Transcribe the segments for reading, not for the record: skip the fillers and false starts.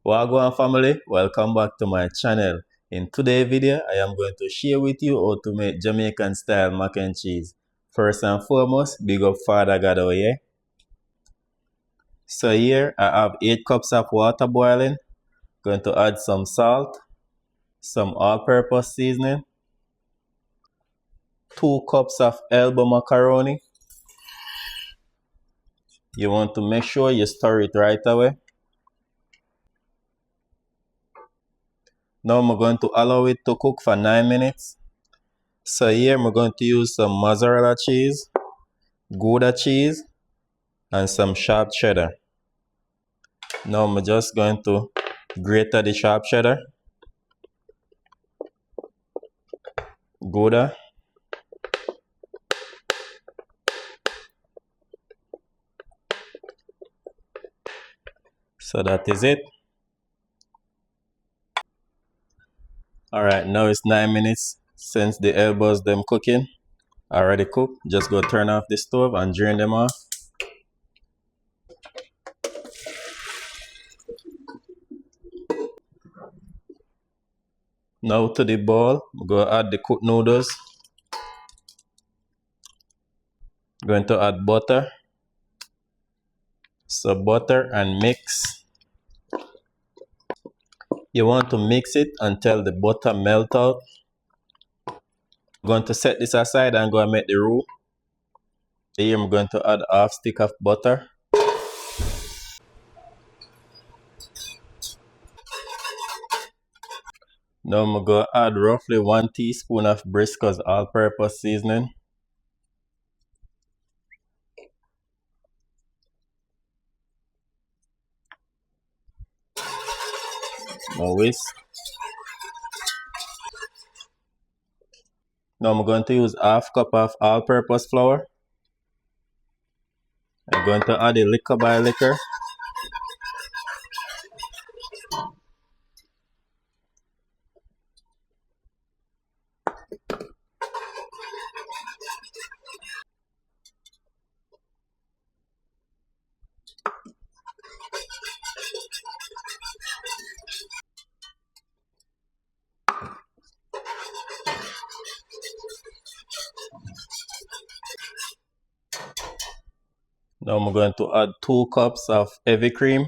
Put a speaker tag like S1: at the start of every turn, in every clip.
S1: Wagwan family, welcome back to my channel. In today's video, I am going to share with you how to make Jamaican style mac and cheese. First and foremost, big up Father God over here. So here I have 8 cups of water boiling. Going to add some salt, some all-purpose seasoning, 2 cups of elbow macaroni. You want to make sure you stir it right away. Now I'm going to allow it to cook for 9 minutes. So here I'm going to use some mozzarella cheese, Gouda cheese, and some sharp cheddar. Now I'm just going to grate the sharp cheddar, Gouda, so that is it. Alright, now it's 9 minutes since the elbows them cooking. Already cooked. Just go turn off the stove and drain them off. Now to the bowl, go add the cooked noodles. Going to add butter. So butter and mix. You want to mix it until the butter melt out. I'm going to set this aside and go and make the roux. Here I'm going to add half stick of butter. Now I'm going to add roughly 1 teaspoon of Briscoe's all-purpose seasoning. Now whisk. Now I'm going to use half cup of all-purpose flour. I'm going to add it liquor by liquor. Now I'm going to add 2 cups of heavy cream.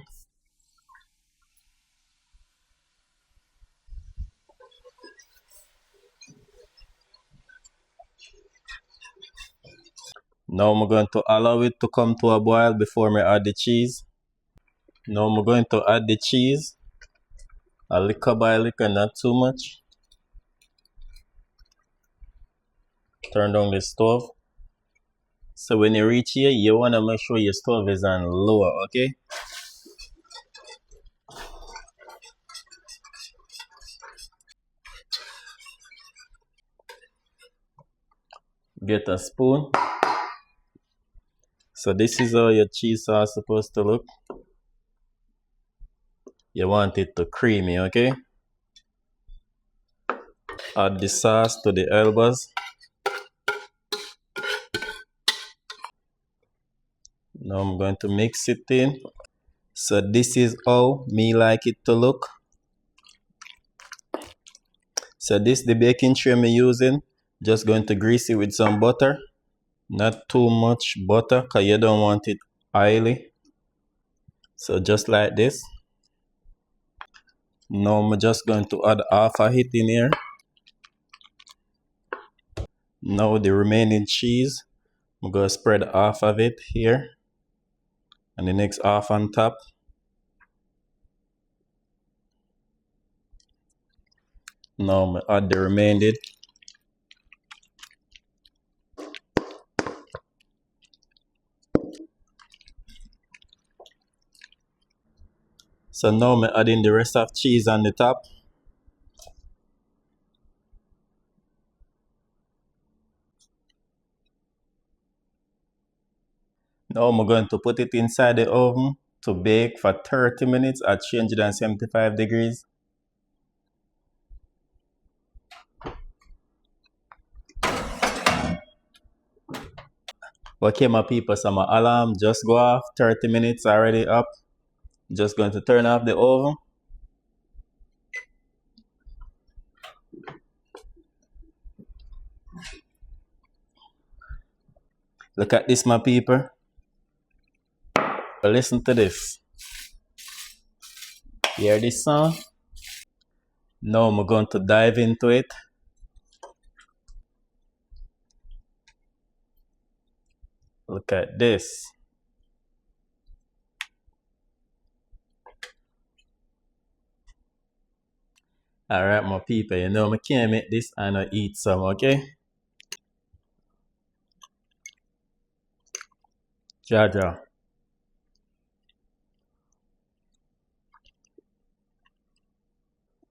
S1: Now I'm going to allow it to come to a boil before I add the cheese. Now I'm going to add the cheese. A liquor by liquor, not too much. Turn down the stove. So when you reach here, you want to make sure your stove is on low, okay? Get a spoon. So this is how your cheese sauce is supposed to look. You want it to creamy, okay? Add the sauce to the elbows. Now I'm going to mix it in. So this is how me like it to look. So this the baking tray I'm using. Just going to grease it with some butter. Not too much butter because you don't want it oily. So just like this. Now I'm just going to add half of it in here. Now the remaining cheese, I'm going to spread half of it here. And the next half on top. Now I'm going to add the remaining. So now I'm adding the rest of cheese on the top. Now I'm going to put it inside the oven to bake for 30 minutes at 375 degrees. Okay, my people, so my alarm just go off. 30 minutes already up. Just going to turn off the oven Look at this, my people. Listen to this. Hear this sound? Now I'm going to dive into it. Look at this. Alright, my people, you know I can't make this and I eat some, okay? Jaja.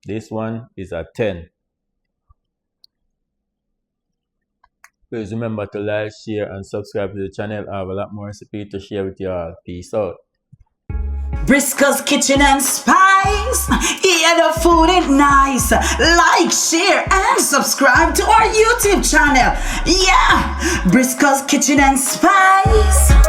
S1: This one is a 10. Please remember to like, share, and subscribe to the channel. I have a lot more recipes to share with you all. Peace out.
S2: Briscoe's Kitchen and Spice. Yeah, the food is nice. Like, share, and subscribe to our YouTube channel. Yeah, Briscoe's Kitchen and Spice.